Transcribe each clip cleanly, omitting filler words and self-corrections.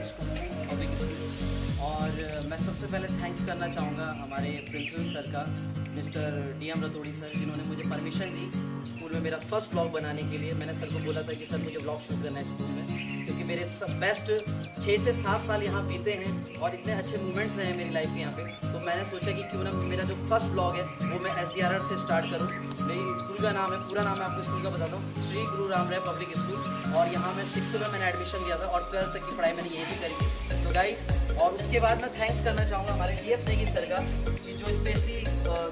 School में, public school. और मैं सबसे पहले थैंक्स करना चाहूँगा हमारे प्रिंसिपल सर का, मिस्टर DM रतोड़ी सर, जिन्होंने मुझे परमिशन दी स्कूल में मेरा फर्स्ट ब्लॉग बनाने के लिए। मैंने सर को बोला था कि सर मुझे ब्लॉग शूट करना है स्कूल में, क्योंकि मेरे सब बेस्ट 6 से 7 साल यहाँ बीते हैं और इतने अच्छे मोमेंट्स रहे हैं मेरी लाइफ के यहाँ पे। तो मैंने सोचा कि क्यों ना मेरा जो फर्स्ट ब्लॉग है वो मैं SCRR से स्टार्ट करूँ। मेरी स्कूल का नाम है, पूरा नाम मैं आपको स्कूल का बताता हूँ, श्री गुरु राम राय पब्लिक स्कूल। और यहाँ मैं 6th में मैंने एडमिशन लिया था और 12th तक की पढ़ाई मैंने यहीं भी करी थी। तो गाइस, और उसके बाद मैं थैंक्स करना चाहूँगा हमारे DS नेगी सर का, कि जो स्पेशली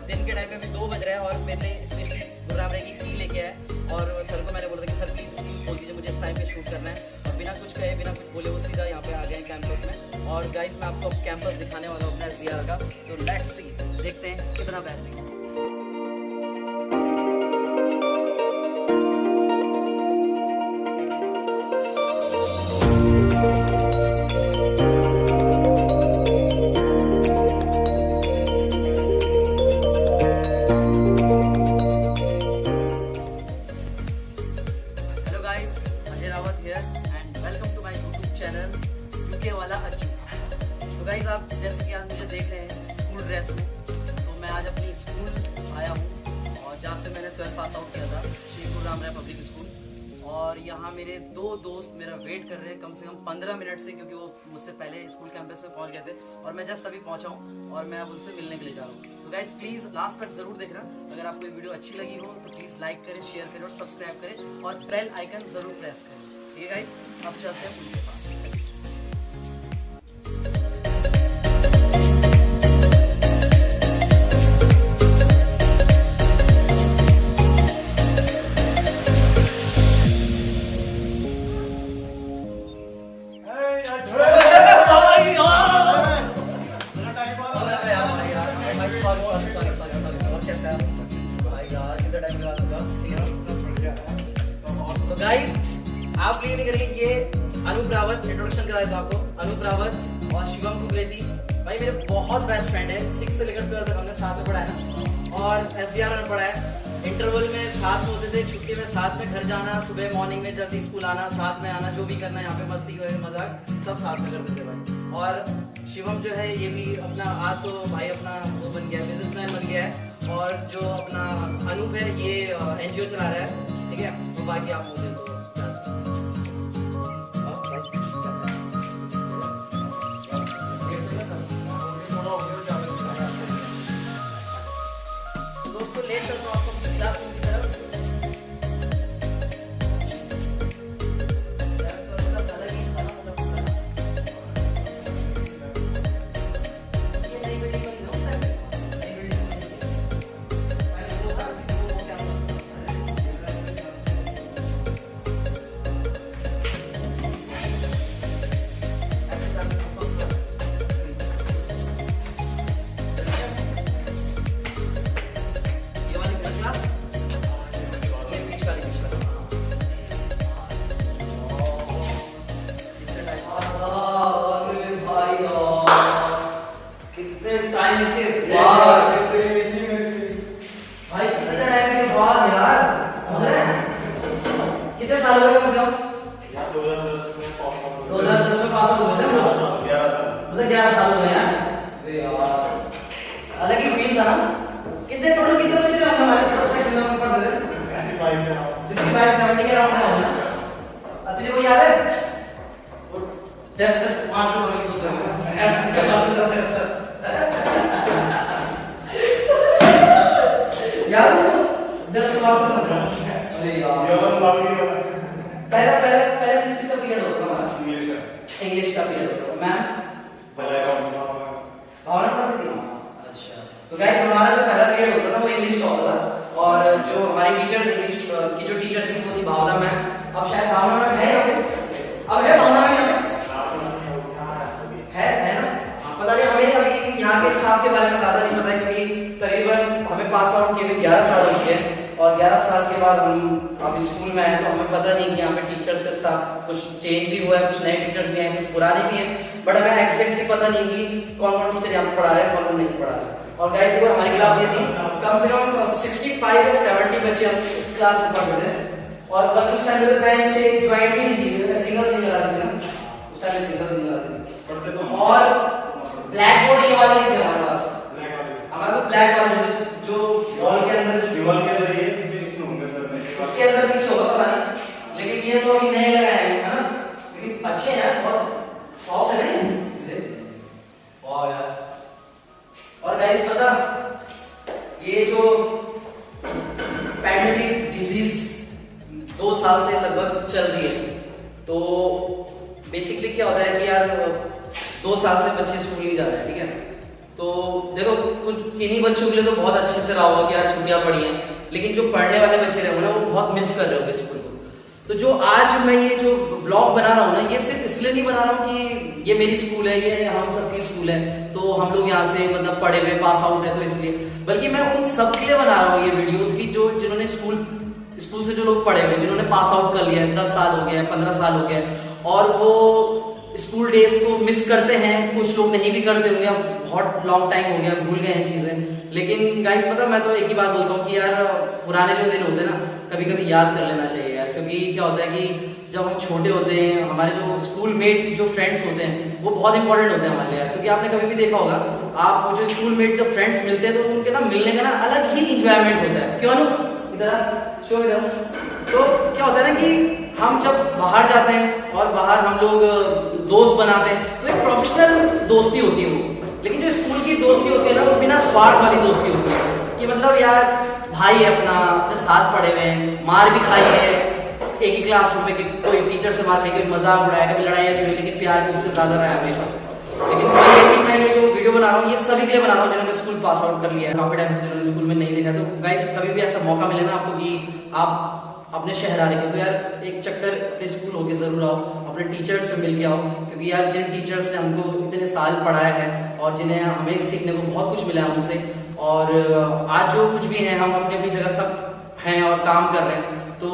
दिन के टाइम पे अभी 2 बज रहा है और मेरे स्पेशली गुरु राम राय की की लेके आए। और सर को मैंने बोला था कि सर प्लीज़ स्कूल खोल दीजिए, मुझे इस टाइम पे शूट करना है। और बिना कुछ कहे, बिना कुछ बोले वो सीधा यहाँ पे आ गए कैंपस में। और गाइस, मैं आपको कैंपस दिखाने वाला हूँ अपना SCRR का, तो लेट्स सी, देखते हैं कितना बेहतरीन। गाइस, आप जैसे कि आज मुझे देख रहे हैं स्कूल ड्रेस में, तो मैं आज अपनी स्कूल आया हूँ और जहाँ से मैंने 12th पास आउट किया था, श्री गुरु राम राय पब्लिक स्कूल। और यहाँ मेरे 2 दोस्त मेरा वेट कर रहे हैं कम से कम 15 मिनट से, क्योंकि वो मुझसे पहले स्कूल कैंपस में पहुँच गए थे और मैं जस्ट अभी पहुँचा हूँ और मैं अब उनसे मिलने के लिए जा रहा हूँ। तो गाइस, प्लीज़ लास्ट तक ज़रूर देखना। अगर आपको ये वीडियो अच्छी लगी हो तो प्लीज़ लाइक करें, शेयर करें और सब्सक्राइब करें और बेल आइकन ज़रूर प्रेस करें। ठीक है गाइस, अब चलते हैं उनके पास। तो गाइस, आप ये नहीं करेंगे, ये अनूप रावत, इंट्रोडक्शन करा देता हूं आपको, अनूप रावत और शिवम कुकरेती भाई मेरे बहुत बेस्ट फ्रेंड है। 6 से लेकर 12 तक हमने साथ में पढ़ा है ना, और SCRR में पढ़ा है। इंटरवल में साथ में होते थे, छुट्टी में साथ में घर जाना, सुबह मॉर्निंग में जल्दी स्कूल आना, साथ में आना, जो भी करना यहाँ पे मस्ती मजाक सब साथ में करते थे भाई। और शिवम जो है ये भी अपना आज तो भाई अपना वो बन गया, बिजनेसमैन बन गया है। और जो अपना अनूप है ये NGO चला रहा है, ठीक है। तो बाकी आप मुझे दोस्तों ले चलता हूँ आपको क्लासरूम की तरफ। कितने साल हो गए कम से कम? 2010 में पास हुए थे ना, 11 साल हो गए यार। अलग ही फील था ना। कितने टोटल कितने बच्चे थे हमारे सेक्शन में हम पढ़ते थे? 65 70 के अराउंड है ना। तुझे वो याद है? वो टेस्ट मार के बड़ी खुश है टेस्ट याद है? टेस्ट मार के अरे यार, पहले किस चीज का पीरियड होता था हमारा? इंग्लिश का पीरियड होता था। मैम भावना पढ़ती थी। अच्छा, तो गाइस हमारा जो पहला पीरियड होता था वो इंग्लिश का होता था, और जो हमारी टीचर इंग्लिश की जो टीचर थी वो थी भावना मैम। अब शायद भावना मैम है, अब है भावना मैम है ना? पता नहीं, हमें अभी यहाँ के स्टाफ के बारे में ज्यादा नहीं पता है, क्योंकि तकरीबन हमें पास आउट किए हुए 11 साल हो गए और 11 साल के बाद हम अब स्कूल में आए, तो हमें पता नहीं कि यहाँ पे टीचर्स का स्टाफ कुछ चेंज भी हुआ है, कुछ नए टीचर्स भी हैं, कुछ पुराने भी हैं, बट हमें एग्जैक्टली पता नहीं कि कौन कौन टीचर यहाँ पे पढ़ा रहे हैं, कौन कौन नहीं पढ़ा रहे। और गाइस देखो, हमारी क्लास ये थी, कम से कम 65 या 70 बच्चे हम इस क्लास में पढ़ते थे। और बल्कि उस टाइम में बेंच एक ज्वाइंट भी नहीं थी, सिंगल आती थी ना, उस टाइम सिंगल सिंगल आते थे पढ़ते तो और ब्लैक बोर्ड ये वाले नहीं थे हमारे पास। हमारे तो ब्लैक वाले जो वॉल के अंदर जो दीवार के जरिए इसमें होंगे सर में इसके अंदर भी होगा पता नहीं, लेकिन ये तो अभी नए लगाए हैं है ना, लेकिन अच्छे हैं बहुत सॉफ्ट है नहीं वाह यार। और गाइस पता ये जो पैंडेमिक डिजीज 2 साल से लगभग चल रही है, तो बेसिकली क्या होता है कि यार 2 साल से बच्चे स्कूल नहीं जा रहे हैं, ठीक है। तो देखो कुछ किन्हीं बच्चों के लिए तो बहुत अच्छे से रहा होगा कि यार छुट्टियां पड़ी हैं, लेकिन जो पढ़ने वाले बच्चे रहे ना वो बहुत मिस कर रहे होंगे स्कूल को। तो जो आज मैं ये जो ब्लॉग बना रहा हूँ ना, ये सिर्फ इसलिए नहीं बना रहा हूँ कि ये मेरी स्कूल है, ये हम सबकी स्कूल है, तो हम लोग यहाँ से मतलब पढ़े हुए पास आउट है तो इसलिए, बल्कि मैं उन सब के लिए बना रहा हूँ ये वीडियोस की जो जिन्होंने स्कूल से जो लोग पढ़े हुए, जिन्होंने पास आउट कर लिया है, 10 साल हो गया, 15 साल हो गया और वो स्कूल डेज को मिस करते हैं। कुछ लोग नहीं भी करते होंगे, बहुत लॉन्ग टाइम हो गया, भूल गए हैं चीजें। लेकिन गाइस पता मैं तो एक ही बात बोलता हूँ कि यार पुराने जो दिन होते हैं ना, कभी कभी याद कर लेना चाहिए यार, क्योंकि क्या होता है कि जब हम छोटे होते हैं हमारे जो स्कूल मेट जो फ्रेंड्स होते हैं वो बहुत इंपॉर्टेंट होते हैं हमारे लिए यार। क्योंकि आपने कभी भी देखा होगा, आप वो जो स्कूल मेट जब फ्रेंड्स मिलते हैं तो उनके ना मिलने का ना अलग ही इंजॉयमेंट होता है, क्यों नु इधर शो इधर। तो क्या होता है ना कि हम जब बाहर जाते हैं और बाहर हम लोग दोस्त बनाते हैं तो एक प्रोफेशनल दोस्ती होती है वो, लेकिन जो स्कूल की दोस्ती होती है ना वो बिना स्वार्थ वाली दोस्ती होती है कि मतलब यार भाई है अपने साथ पढ़े हुए हैं, मार भी खाई है एक ही क्लासरूम में, कि कोई टीचर से मार खाई, कोई मजाक उड़ाया, कभी लड़ाई भी हुई, लेकिन प्यार भी उससे ज्यादा रहा है हमेशा। लेकिन मैं ये जो वीडियो बना रहा हूँ ये सभी के लिए बना रहा हूँ जिन्होंने स्कूल पास आउट कर लिया है, काफी टाइम से जिन्होंने स्कूल में नहीं देखा। तो गाइस कभी भी ऐसा मौका मिले ना आपको कि आप अपने शहर आ रहे हो तो यार एक चक्कर अपने स्कूल होके जरूर आओ, अपने टीचर्स से मिल के आओ, क्योंकि यार जिन टीचर्स ने हमको इतने साल पढ़ाया है और जिन्हें हमें सीखने को बहुत कुछ मिला है उनसे, और आज जो कुछ भी है हम अपनी अपनी जगह सब हैं और काम कर रहे हैं, तो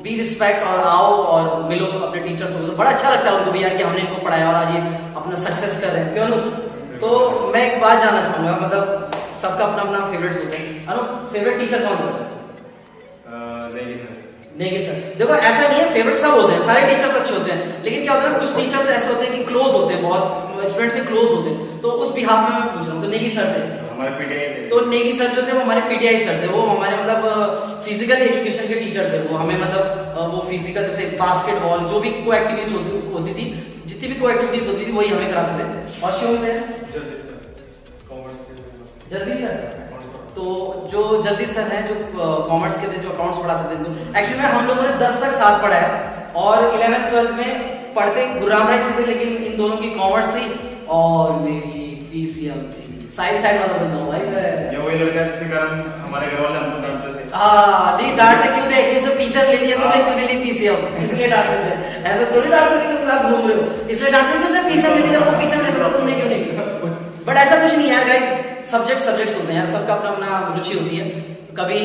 बी रिस्पेक्ट और आओ और मिलो अपने टीचर्स को। तो बड़ा अच्छा लगता है उनको भी यार कि हमने इनको पढ़ाया और आज ये अपना सक्सेस कर रहे हैं, क्यों नो। तो मैं एक बात जानना चाहूँगा, मतलब सबका अपना अपना फेवरेट्स होते हैं, अनु फेवरेट टीचर कौन होता है? नहीं सर, देखो ऐसा नहीं है, फेवरेट सब होते हैं, सारे टीचर्स अच्छे होते हैं, लेकिन क्या होता है कुछ टीचर्स ऐसे होते हैं कि क्लोज होते हैं, बहुत स्टूडेंट से क्लोज होते हैं। तो उस बिहाफ में मैं पूछ रहा हूँ, तो नेगी सर थे हमारे पीटीआई थे, तो नेगी सर जो थे वो हमारे पीटीआई सर थे, वो हमारे मतलब फिजिकल एजुकेशन के टीचर थे। वो हमें मतलब वो फिजिकल जैसे बास्केटबॉल जो भी को एक्टिविटीज होती थी, जितनी भी को एक्टिविटीज होती थी वही हमें कराते थे। और शिव में जल्दी सर, तो जो जल्दी सर हैं जो कॉमर्स के थे, जो अकाउंट्स पढ़ाते थे, एक्चुअली में हम लोगों ने 10 तक साथ पढ़ा है और 11th 12th में पढ़ते गुरुराम राय से थे, लेकिन इन दोनों की कॉमर्स थी और मेरी पीसीएम थी। साइड वाला बंदा हूं भाई मैं, ये वही लड़का जिसके कारण हमारे घर वाले हमको डांटते थे। हां नहीं डांटते क्यों थे कि उसने पीसीएम ले लिया, तुमने क्यों ले ली पीसीएम, इसलिए डांटते थे। ऐसा थोड़ी डांटते थे कि आप घूम रहे हो, इसलिए डांटते थे कि उसने पीसीएम ले लिया, वो पीसीएम ले सकता तुमने क्यों नहीं लिया। बट ऐसा कुछ नहीं यार गाइस, सब्जेक्ट्स होते हैं यार, सबका अपना अपना रुचि होती है। कभी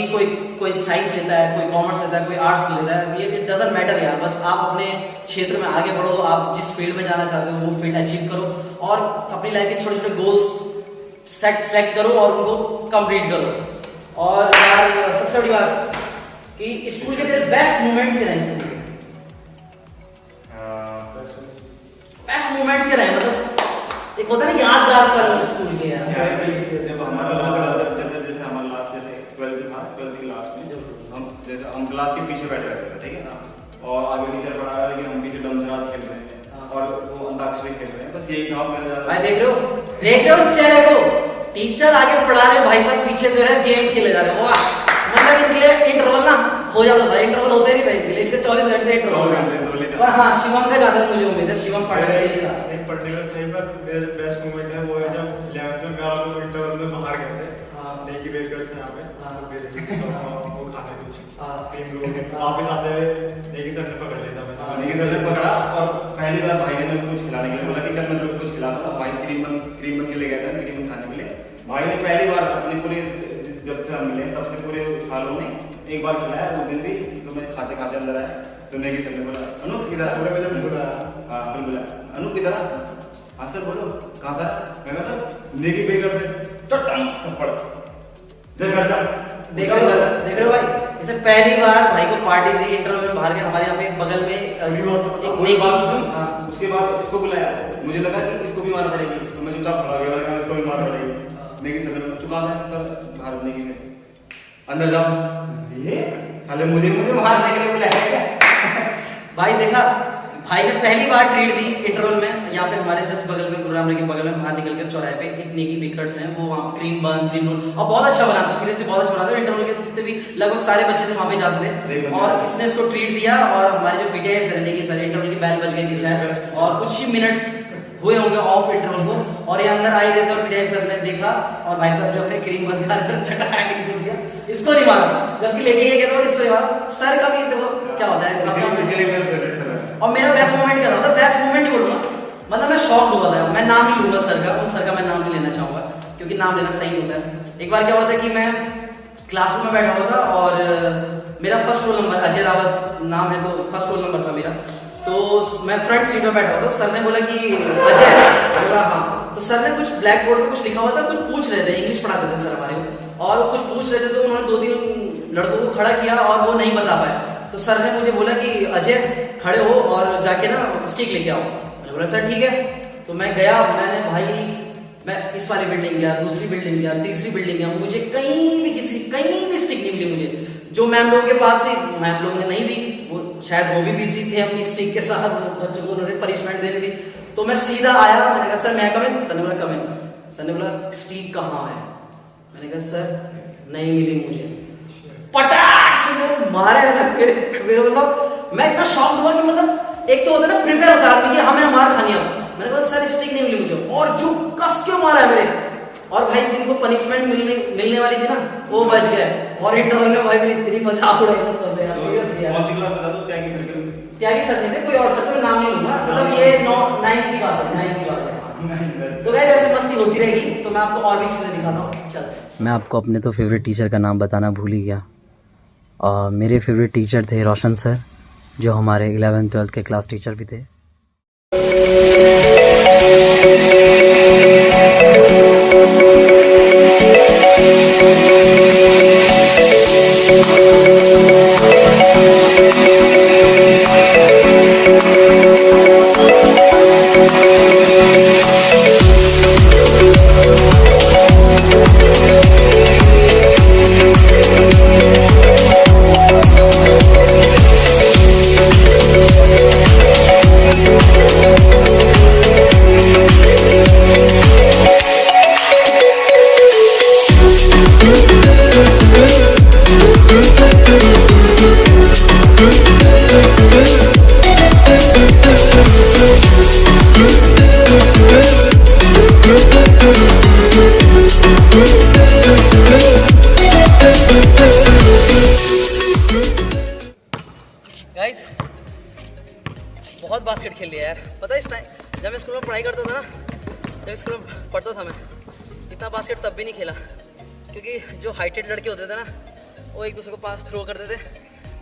कोई साइंस लेता है, कोई कॉमर्स लेता है, कोई आर्ट्स लेता है, ये इट डजंट मैटर यार। बस आप अपने क्षेत्र में आगे बढ़ो, आप जिस फील्ड में जाना चाहते हो वो फील्ड अचीव करो और अपनी लाइफ के छोटे छोटे गोल्स सेट करो और उनको कंप्लीट करो। और यार सबसे बड़ी बात कि स्कूल के तेरे बेस्ट मोमेंट्स क्या रहे, स्कूल के बेस्ट मोमेंट्स क्या रहे, मतलब एक होता है ना यादगार पल स्कूल के यार। जब हमारा लास्ट जैसे हमारा लास्ट जैसे 12th की लास्ट में हम क्लास के पीछे बैठे रहते थे, ठीक है ना, और आगे टीचर पढ़ा रहा है लेकिन हम पीछे डंसराज खेल रहे हैं और वो अंताक्षरी खेल रहे हैं, बस यही काम मेरा भाई। देख रहे हो उस चेहरे को, टीचर आगे पढ़ा रहे, भाई साहब पीछे जो है गेम्स खेले जा रहे हैं। वाह, मतलब इनके लिए इंटरवल ना हो जाता था, इंटरवल होते नहीं था इनके लिए, इनके 24 घंटे इंटरवल था। पर हाँ शिवम का ज्यादा मुझे उम्मीद है, शिवम पढ़ रहे हैं। एक पर्टिकुलर टाइम पर मेरा बेस्ट मोमेंट है वो है जब 11th में मेरा लोग इंटरवल में बाहर गए थे, नेकी बेकर्स यहाँ पे वो खाने कुछ 3 लोग वापस आते हुए नेकी सर ने पकड़ लिया था। नेकी सर ने पकड़ा और पहली बार भाई ने मुझे कुछ खिलाने के लिए बोला कि चल मैं तुझे कुछ खिलाता हूँ। भाई क्रीम बन के ले गया था, क्रीम बन खाने के लिए। भाई ने पहली बार अपने पूरे जब से हम मिले तब से पूरे सालों में एक बार खिलाया, उस दिन भी तो मैं खाते अंदर आया तो नेकी सर ने बोला अनूप किधर पूरे मैंने बोला, हाँ बोला अनूप किधर हाँ सर बोलो कहाँ सर, मैं कहता नेकी बेकर से चट्टान थप्पड़ जय करता। देख रहे हो भाई, इसे पहली बार भाई को पार्टी दी इंटरवल में बाहर के, हमारे यहाँ पे बगल में एक बात उसके बाद इसको बुलाया, मुझे लगा कि इसको भी मार पड़ेगी, तो मैं चुपचाप खड़ा गया, मैंने कहा इसको भी मार पड़ेगी। लेकिन सर ने चुका था सर मारने के लिए, अंदर जाओ, ये साले मुझे मारने के लिए बुलाया क्या? भाई देखा, भाई ने पहली बार ट्रीट दी इंटरवल में। यहाँ पे हमारे जस्ट बगल में गुरुराम के बगल में बाहर निकल कर चौराहे पे एक नेकी बेकर्स हैं, वो वहाँ क्रीम बन क्रीम रोल और बहुत अच्छा बनाते हैं, सीरियसली बहुत अच्छा बनाते हैं। इंटरवल के जितने भी लगभग सारे बच्चे थे वहाँ पे जाते थे और इसने इसको ट्रीट दिया। और हमारे जो पीटीआई सर नेकी सर, इंटरवल की बेल बज गई थी शायद और कुछ ही मिनट्स हुए होंगे ऑफ इंटरवल को, और ये अंदर आई रहे थे और पीटीआई सर ने देखा और भाई साहब जो अपने क्रीम बंद कर चटा निकल दिया, इसको नहीं मारा, जबकि लेके गया था इसको नहीं मारा। सर का भी देखो क्या होता है। और मेरा बेस्ट मोमेंट क्या था, बेस्ट मोमेंट नहीं बोलूंगा, मतलब मैं शॉक हुआ था। मैं नाम नहीं लूंगा सर का, उन सर का मैं नाम नहीं लेना चाहूंगा क्योंकि नाम लेना सही नहीं होता है। एक बार क्या हुआ था कि मैं क्लासरूम में बैठा हुआ था और मेरा first roll number Ajay Rawat नाम है, तो फर्स्ट रोल नंबर था मेरा, तो मैं फ्रंट सीट में बैठा हुआ था। सर ने बोला कि अजय, बोला हाँ, तो सर ने कुछ ब्लैक बोर्ड पे कुछ लिखा हुआ था, कुछ पूछ रहे थे, इंग्लिश पढ़ाते थे सर हमारे को, और कुछ पूछ रहे थे तो उन्होंने 2-3 लड़कों को खड़ा किया और वो नहीं बता पाए। तो सर ने मुझे बोला कि अजय खड़े हो और जाके ना स्टिक लेके आओ। मैंने बोला सर ठीक है। तो मैं गया, मैंने भाई मैं इस वाली बिल्डिंग गया, दूसरी बिल्डिंग गया, तीसरी बिल्डिंग गया, मुझे कहीं भी स्टिक नहीं मिली मुझे। जो मैम लोगों के पास थी मैम लोगों ने नहीं दी, वो शायद वो भी बिजी थे अपनी स्टिक के साथ, बच्चों को उन्होंने पनिशमेंट देनी थी। तो मैं सीधा आया, मैंने कहा सर मैं कम इन? सर ने बोला कम इन। सर ने बोला स्टिक कहाँ है? मैंने कहा सर नहीं मिली मुझे। पटाख से मारे मेरे मतलब मैं इतना शॉक हुआ कि मतलब एक तो होता है ना प्रिपेयर होता है आदमी कि हमें मार खानी है। मैंने कहा सर स्टिक नहीं मिली मुझे, और जो कस के मारा है मेरे, और भाई जिनको पनिशमेंट मिलने वाली थी ना वो बच गए। और इंटरवल में भाई मेरी इतनी मजाक उड़ाई ना सब यार, सीरियसली यार। कौन सी क्लास बता दो? त्यागी सर नहीं थे, कोई और सर, तो नाम नहीं लूंगा, मतलब ये 9th की बात है, 9th की बात है। तो गाइस ऐसे मस्ती होती रहेगी, तो मैं आपको और भी चीजें दिखाता हूँ। चलते। मैं आपको अपने तो फेवरेट टीचर का नाम बताना भूल ही गया। और मेरे फेवरेट टीचर थे रोशन सर, जो हमारे 11th-12th के क्लास टीचर भी थे। गाइस बहुत बास्केट खेल लिया यार। पता है इस टाइम जब मैं स्कूल में पढ़ाई करता था ना, जब स्कूल में पढ़ता था मैं, इतना बास्केट तब भी नहीं खेला, क्योंकि जो हाइटेड लड़के होते थे ना वो एक दूसरे को पास थ्रो करते थे।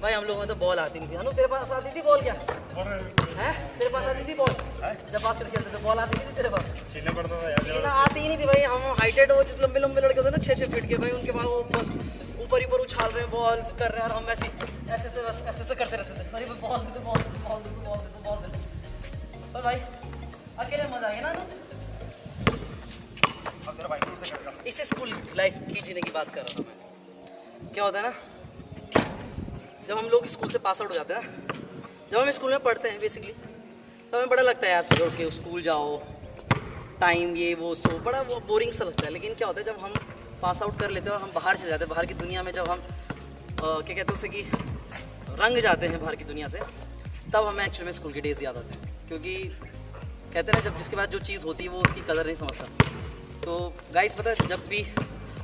भाई हम लोगों में तो बॉल आती नहीं थी। अनु तेरे पास आती थी बॉल? क्या है तेरे पास आती थी बॉल? जब बास्केट खेलते थे बॉल आती थी तेरे पास? छीनना पड़ता था यार, छीनना आती ही नहीं थी भाई। हम हाइटेड हो, जो लंबे लंबे लड़के होते हैं ना 6-6 फीट के, भाई उनके पास वो बस ऊपर ही ऊपर उछाल रहे हैं, बॉल कर रहे हैं, और हम ऐसे करते रहते थे। अरे बॉल दे दो, बॉल दे दो, बॉल दे दो, बॉल दे दो, बॉल दे दो। पर भाई अकेले मजा आएगा ना। इसे स्कूल लाइफ की जीने की बात कर रहा था मैं। क्या होता है ना, जब हम लोग स्कूल से पास आउट हो जाते हैं ना, जब हम स्कूल में पढ़ते हैं बेसिकली, तो हमें बड़ा लगता है यार सुबह उठ के स्कूल जाओ, टाइम ये वो सो, बड़ा वो बोरिंग सा लगता है। लेकिन क्या होता है जब हम पास आउट कर लेते हैं और हम बाहर चले जाते हैं, बाहर की दुनिया में जब हम क्या कहते हैं उसे कि रंग जाते हैं बाहर की दुनिया से, तब हमें एक्चुअली में स्कूल के डेज याद आते हैं। क्योंकि कहते हैं ना जब जिसके बाद जो चीज़ होती है वो उसकी कदर नहीं समझता। तो गाइस पता है जब भी,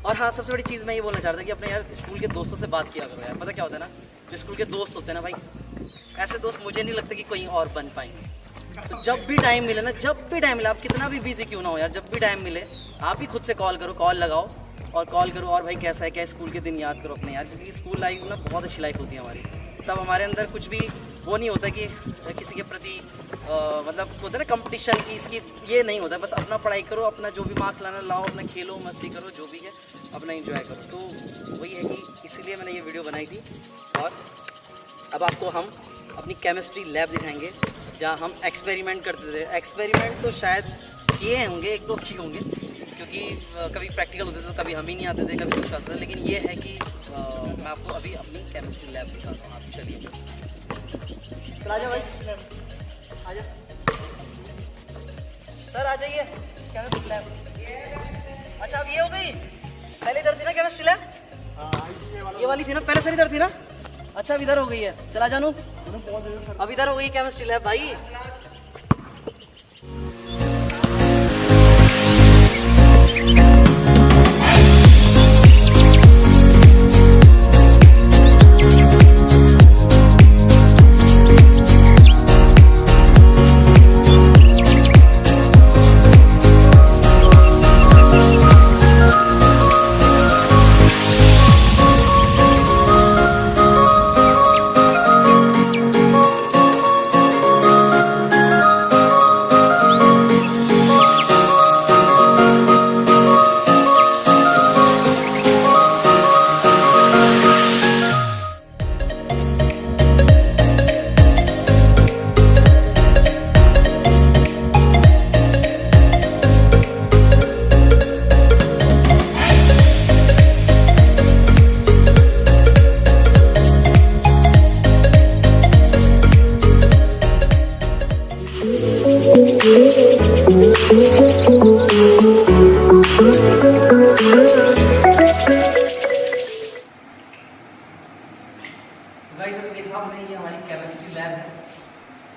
और हाँ सबसे बड़ी चीज़ मैं ये बोलना चाहता था कि अपने यार स्कूल के दोस्तों से बात किया करो यार। पता क्या होता है ना, जो स्कूल के दोस्त होते हैं ना भाई, ऐसे दोस्त मुझे नहीं लगता कि कोई और बन पाएंगे। तो जब भी टाइम मिले ना, जब भी टाइम मिले, आप कितना भी बिजी क्यों ना हो यार, जब भी टाइम मिले आप ही खुद से कॉल करो, कॉल लगाओ और कॉल करो, और भाई कैसा है, क्या स्कूल के दिन याद करो अपने यार। क्योंकि स्कूल लाइफ ना बहुत अच्छी लाइफ होती है हमारी। तब हमारे अंदर कुछ भी वो नहीं होता कि किसी के प्रति मतलब होता है ना कंपटीशन की, इसकी ये नहीं होता। बस अपना पढ़ाई करो, अपना जो भी मार्क्स लाना लाओ, अपना खेलो मस्ती करो, जो भी है अपना एंजॉय करो। तो वही है कि इसीलिए मैंने ये वीडियो बनाई थी। और अब आपको हम अपनी केमिस्ट्री लैब दिखाएंगे, जहाँ हम एक्सपेरिमेंट करते थे। एक्सपेरिमेंट तो शायद किए होंगे, एक दो किए होंगे, क्योंकि कभी प्रैक्टिकल होते थे तो कभी हम ही नहीं आते थे, कभी कुछ आता था। लेकिन ये है कि मैं आपको अभी अपनी केमिस्ट्री लैब दिखाता हूँ। आप चलिए मेरे साथ। आ जाओ भाई, आ जाओ सर, आ जाइए केमिस्ट्री लैब। अच्छा अब ये हो गई, पहले इधर थी ना केमिस्ट्री लैब, ये वाली थी ना पहले, सर इधर थी ना। अच्छा अब इधर हो गई है, चला जानू, अब इधर हो गई केमिस्ट्री लैब भाई। गाइस अभी देखा आपने, ये हमारी केमिस्ट्री लैब है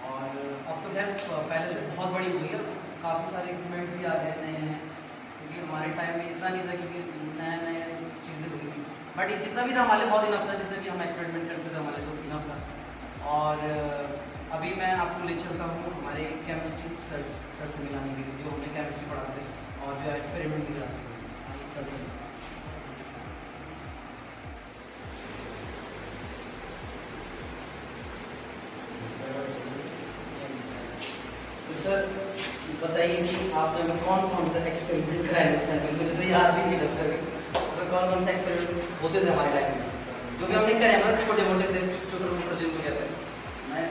और अब तो खैर पहले से बहुत बड़ी हो गई है, काफ़ी सारे इक्विपमेंट्स भी आ गए नए नए, क्योंकि हमारे टाइम में इतना नहीं था, क्योंकि नया नया चीज़ें हुई थी। बट जितना भी था हमारे बहुत इनफ था, जितना भी हम एक्सपेरिमेंट करते थे हमारे तो इनफ था। और अभी मैं आपको ले चलता हूँ हमारे केमिस्ट्री सर से मिलाने के लिए, जो हमें केमिस्ट्री पढ़ाते हैं और जो एक्सपेरिमेंट भी कराते हैं। आइए चलते हैं। सर बताइए कि आपने हमें कौन कौन सा एक्सपेरिमेंट कराया उस टाइम में, मुझे तो याद भी नहीं रख सके, तो कौन कौन सा एक्सपेरिमेंट होते थे हमारे टाइम में, जो भी हमने करे मतलब छोटे मोटे से छोटे मोटे प्रोजेक्ट को कहते हैं। मैं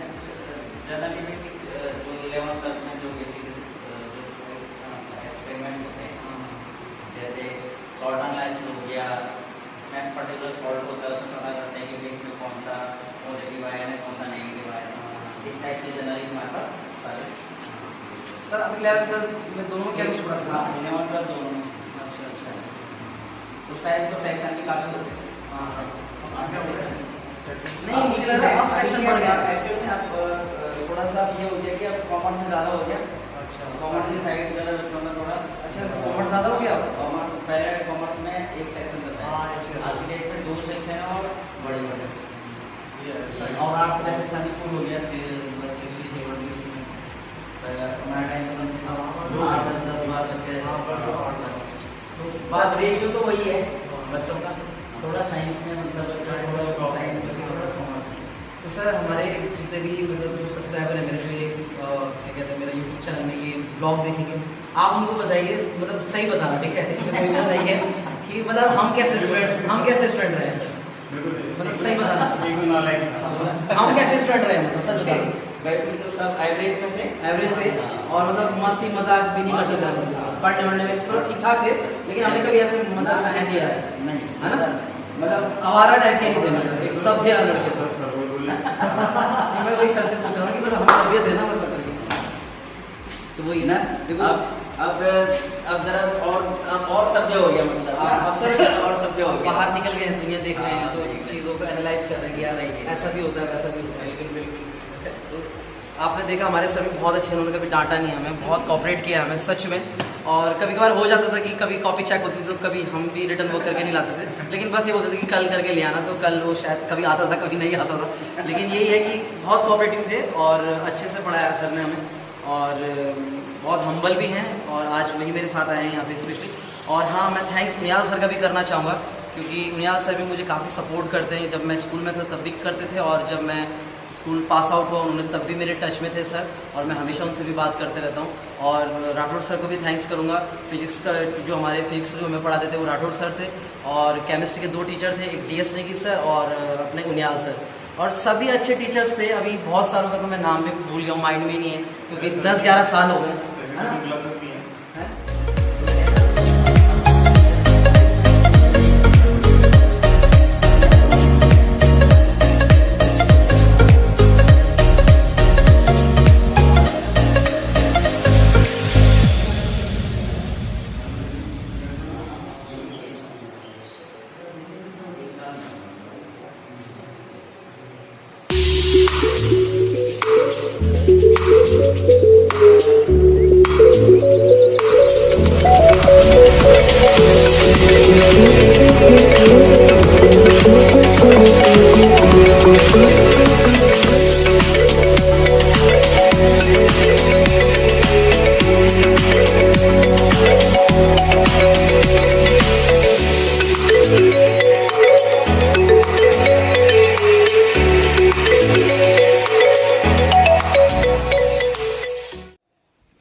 जनरली बेसिक जो 11 तक में जो बेसिक एक्सपेरिमेंट होते हैं, जैसे सॉल्ट एनालाइसिस हो गया, इसमें पर्टिकुलर सॉल्ट होता है, उसमें पता करते हैं कि इसमें कौन सा पॉजिटिव आयन है, कौन सा नेगेटिव आयन है, इस टाइप की जनरली हमारे पास सारे। सर अभी 11th में दोनों में केमिस्ट्री पढ़ाते हैं? हाँ 11 प्लस दोनों में। अच्छा अच्छा। उस टाइम तो सेक्शन भी काफ़ी होते हैं। नहीं मुझे लग रहा है अब सेक्शन बढ़ गया। एक्चुअली में अब थोड़ा सा ये हो गया कि अब कॉमर्स से ज़्यादा हो गया। अच्छा कॉमर्स की साइड बच्चों में थोड़ा अच्छा कॉमर्स ज़्यादा हो गया। कॉमर्स पहले कॉमर्स में एक सेक्शन रहता हाँ, है, अच्छा। आज की डेट में 2 सेक्शन है और बड़े बड़े, ये और आर्ट्स का सेक्शन भी फुल हो गया 60-70 उसमें। हमारे टाइम में कम से कम 8-10 बच्चे। बात रेशियो तो वही है बच्चों का, थोड़ा साइंस में मतलब बच्चा थोड़ा साइंस में थोड़ा कॉमर्स में। तो सर हमारे जितने भी मतलब जो सब्सक्राइबर है मेरे, जो ये क्या कहते हैं मेरा यूट्यूब चैनल में ये ब्लॉग देखेंगे, आप उनको बताइए, मतलब सही बताना, ठीक है, इसमें कोई ना नहीं है कि मतलब हम कैसे स्टूडेंट रहे हैं सर, मतलब सही बताना हम कैसे स्टूडेंट रहे हैं, मतलब सच बताइए। तो सब एवरेज में थे, एवरेज थे और मतलब मस्ती मजाक भी नहीं करते थे, पढ़ने वढ़ने में तो ठीक ठाक थे, लेकिन हमने कभी ऐसे मतलब है नहीं यार, नहीं है ना, मतलब आवारा टाइप के नहीं थे, मतलब एक सभ्य लड़के थे। नहीं, मैं वही सर से पूछ रहा हूँ कि मतलब हम सभ्य थे ना, मतलब तो वही ना देखो अब जरा और सभ्य हो गया, मतलब अब सर और सभ्य हो गया, बाहर निकल गए दुनिया देख रहे हैं, तो हाँ, चीज़ों को एनालाइज कर रहे हैं कि यार ऐसा भी होता है वैसा भी होता है। तो आपने देखा हमारे सर भी बहुत अच्छे, उन्होंने कभी डांटा नहीं हमें, बहुत कॉपरेट किया हमें सच में। और कभी कभार हो जाता था कि कभी कॉपी चेक होती थी तो कभी हम भी रिटर्न वर्क करके नहीं लाते थे, लेकिन बस ये बोलते थे कि कल करके ले आना, तो कल वो शायद कभी आता था कभी नहीं आता था, लेकिन यही है कि बहुत कॉपरेटिव थे और अच्छे से पढ़ाया सर ने हमें, और बहुत हम्बल भी हैं, और आज वही मेरे साथ आए हैं यहाँ पे स्पेशली। और हाँ मैं थैंक्स उनियाल सर का भी करना चाहूँगा, क्योंकि उनियाल सर भी मुझे काफ़ी सपोर्ट करते हैं, जब मैं स्कूल में था तब भी करते थे, और जब मैं स्कूल पास आउट हुआ उन्होंने तब भी मेरे टच में थे सर, और मैं हमेशा उनसे भी बात करते रहता हूँ। और राठौड़ सर को भी थैंक्स करूँगा, फिजिक्स का जो हमारे फिजिक्स जो हमें पढ़ाते थे वो राठौड़ सर थे, और केमिस्ट्री के 2 टीचर थे, एक DS नेगी सर और अपने उनियाल सर। और सभी अच्छे टीचर्स थे। अभी बहुत सारों का तो मैं नाम भी भूल गया हूँ, माइंड में ही नहीं है, क्योंकि 10-11 साल हो गए, है ना? क्लासेस भी हैं।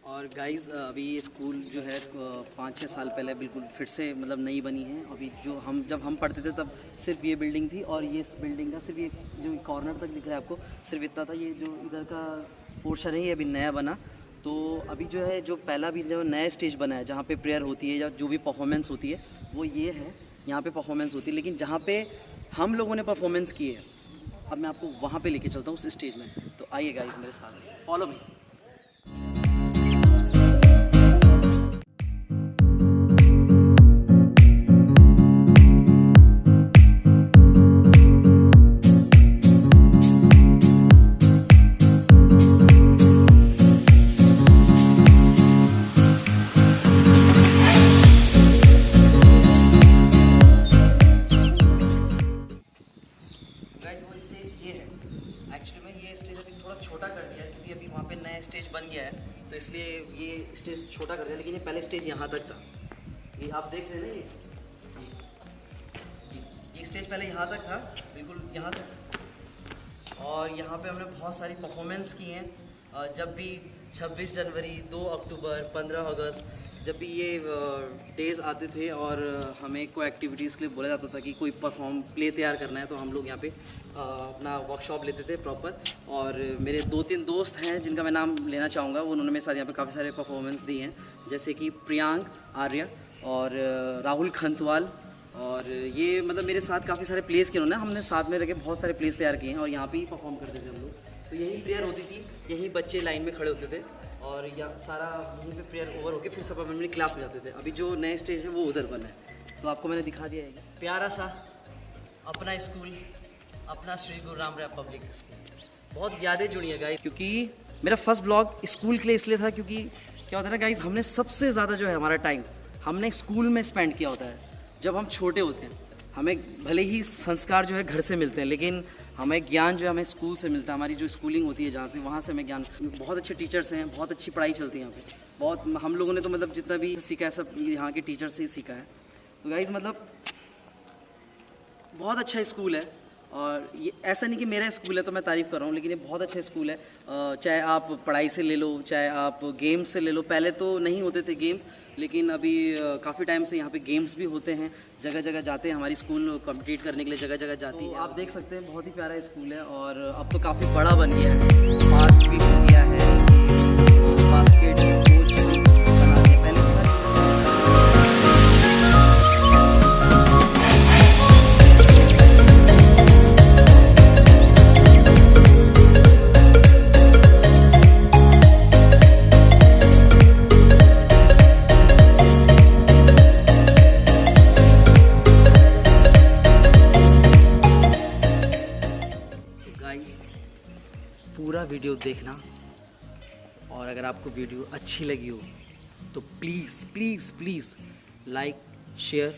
और गाइस अभी ये स्कूल जो है 5-6 साल पहले बिल्कुल फिर से मतलब नई बनी है। अभी जो जब हम पढ़ते थे तब सिर्फ ये बिल्डिंग थी, और ये इस बिल्डिंग का सिर्फ ये जो कॉर्नर तक दिख रहा है आपको, सिर्फ इतना था। ये जो इधर का पोर्शन है ये अभी नया बना। तो अभी जो है जो पहला भी जो नया स्टेज बना है जहाँ पे प्रेयर होती है या जो भी परफॉर्मेंस होती है वो ये है, यहाँ पे परफॉर्मेंस होती है। लेकिन जहाँ पे हम लोगों ने परफॉर्मेंस की है, अब मैं आपको वहाँ पे लेके चलता हूँ उस स्टेज में। तो आइए गाइस मेरे साथ, फॉलो मी। एक्चुअली में ये स्टेज अभी थोड़ा छोटा कर दिया है, क्योंकि अभी वहाँ पे नया स्टेज बन गया है, तो इसलिए ये स्टेज छोटा कर दिया। लेकिन ये पहले स्टेज यहाँ तक था, ये आप देख रहे हैं ना, ये स्टेज पहले यहाँ तक था, बिल्कुल यहाँ तक। और यहाँ पे हमने बहुत सारी परफॉर्मेंस की हैं। जब भी 26 जनवरी, 2 अक्टूबर, 15 अगस्त, जब भी ये डेज़ आते थे और हमें कोई एक्टिविटीज़ के लिए बोला जाता था कि कोई प्ले तैयार करना है, तो हम लोग यहाँ पे अपना वर्कशॉप लेते थे प्रॉपर। और मेरे 2-3 दोस्त हैं जिनका मैं नाम लेना चाहूँगा, उन्होंने मेरे साथ यहाँ पे काफ़ी सारे परफॉर्मेंस दिए हैं, जैसे कि प्रियांक आर्य और राहुल खंतवाल। और ये मतलब मेरे साथ काफ़ी सारे प्लेस किए उन्होंने, हमने साथ में रह के बहुत सारे प्लेस तैयार किए हैं और यहाँ पे ही परफॉर्म करते थे हम लोग। तो यही प्रेयर होती थी, यही बच्चे लाइन में खड़े होते थे और यहाँ सारा यहीं पे प्रेयर ओवर होके फिर सब अपनी क्लास में जाते थे। अभी जो नए स्टेज है वो उधर बना है, तो आपको मैंने दिखा दिया है। प्यारा सा अपना स्कूल, अपना श्री गुरु राम राय पब्लिक स्कूल, बहुत यादें जुड़ी हैं गाइस। क्योंकि मेरा फर्स्ट ब्लॉग स्कूल के लिए इसलिए था, क्योंकि क्या होता है ना गाइस, हमने सबसे ज़्यादा जो है हमारा टाइम हमने स्कूल में स्पेंड किया होता है। जब हम छोटे होते हैं हमें भले ही संस्कार जो है घर से मिलते हैं, लेकिन हमें ज्ञान जो है हमें स्कूल से मिलता है। हमारी जो स्कूलिंग होती है जहाँ से, वहाँ से हमें ज्ञान, बहुत अच्छे टीचर्स हैं, बहुत अच्छी पढ़ाई चलती है यहाँ पे। बहुत हम लोगों ने तो मतलब जितना भी सीखा है सब यहाँ के टीचर से ही सीखा है। तो गाइस मतलब बहुत अच्छा स्कूल है। और ये ऐसा नहीं कि मेरा स्कूल है तो मैं तारीफ़ कर रहा हूँ, लेकिन ये बहुत अच्छा स्कूल है। चाहे आप पढ़ाई से ले लो, चाहे आप गेम्स से ले लो। पहले तो नहीं होते थे गेम्स, लेकिन अभी काफ़ी टाइम से यहाँ पे गेम्स भी होते हैं, जगह जगह जाते हैं। हमारी स्कूल कम्पीट करने के लिए जगह जगह जाती है। आप देख सकते हैं बहुत ही प्यारा स्कूल है और अब तो काफ़ी बड़ा बन गया है, पार्क भी हो गया है, बास्केट कोच बना दिया। पहले पूरा वीडियो देखना, और अगर आपको वीडियो अच्छी लगी हो तो please please please like, share,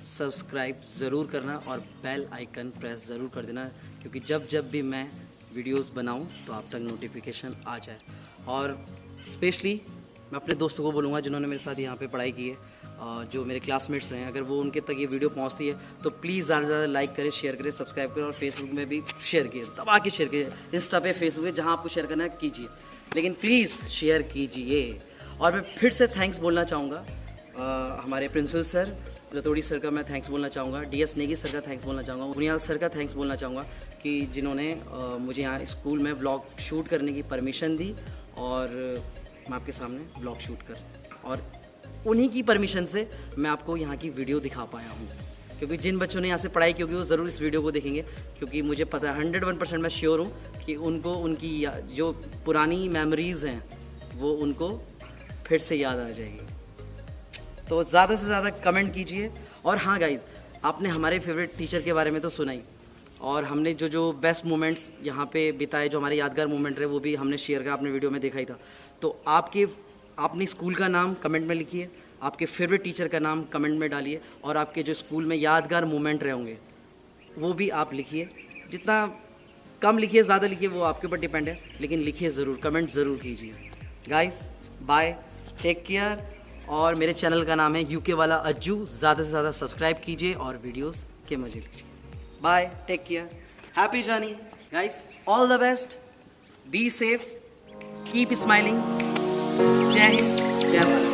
subscribe ज़रूर करना और बेल आइकन प्रेस ज़रूर कर देना, क्योंकि जब जब भी मैं वीडियोस बनाऊं तो आप तक नोटिफिकेशन आ जाए। और स्पेशली मैं अपने दोस्तों को बोलूँगा जिन्होंने मेरे साथ यहाँ पे पढ़ाई की है, जो मेरे क्लासमेट्स हैं, अगर वो उनके तक ये वीडियो पहुँचती है तो प्लीज़ ज़्यादा से ज़्यादा लाइक करें, शेयर करें, सब्सक्राइब करें और फेसबुक में भी शेयर कीजिए, दबा के शेयर कीजिए। इंस्टा पे, फेसबुक पे, जहाँ आपको शेयर करना है कीजिए, लेकिन प्लीज़ शेयर कीजिए। और मैं फिर से थैंक्स बोलना चाहूँगा हमारे प्रिंसिपल सर रतोड़ी सर का मैं थैंक्स बोलना चाहूँगा, DS नेगी सर का थैंक्स बोलना चाहूँगा, बुनियाल सर का थैंक्स बोलना चाहूँगा कि जिन्होंने मुझे यहाँ स्कूल में व्लॉग शूट करने की परमिशन दी और मैं आपके सामने व्लॉग शूट कर, और उन्हीं की परमिशन से मैं आपको यहाँ की वीडियो दिखा पाया हूँ। क्योंकि जिन बच्चों ने यहाँ से पढ़ाई की होगी वो ज़रूर इस वीडियो को देखेंगे, क्योंकि मुझे पता है 101% मैं श्योर हूँ कि उनको उनकी जो पुरानी मेमोरीज़ हैं वो उनको फिर से याद आ जाएगी। तो ज़्यादा से ज़्यादा कमेंट कीजिए। और हाँ गाइज़, आपने हमारे फेवरेट टीचर के बारे में तो सुना ही, और हमने जो बेस्ट मोमेंट्स यहाँ पे बिताए, जो हमारे यादगार मोमेंट रहे, वो भी हमने शेयर किया, आपने वीडियो में देखा ही था। तो आपने स्कूल का नाम कमेंट में लिखिए, आपके फेवरेट टीचर का नाम कमेंट में डालिए, और आपके जो स्कूल में यादगार मोमेंट रहे होंगे वो भी आप लिखिए। जितना कम लिखिए ज़्यादा लिखिए वो आपके ऊपर डिपेंड है, लेकिन लिखिए ज़रूर, कमेंट ज़रूर कीजिए। Guys bye, take care. और मेरे चैनल का नाम है UK वाला अज्जू। ज़्यादा से ज़्यादा सब्सक्राइब कीजिए और वीडियोस के मजे लीजिए। Bye, take care, happy journey guys, all the best, be safe, keep smiling. जय हिंद, जय भारत।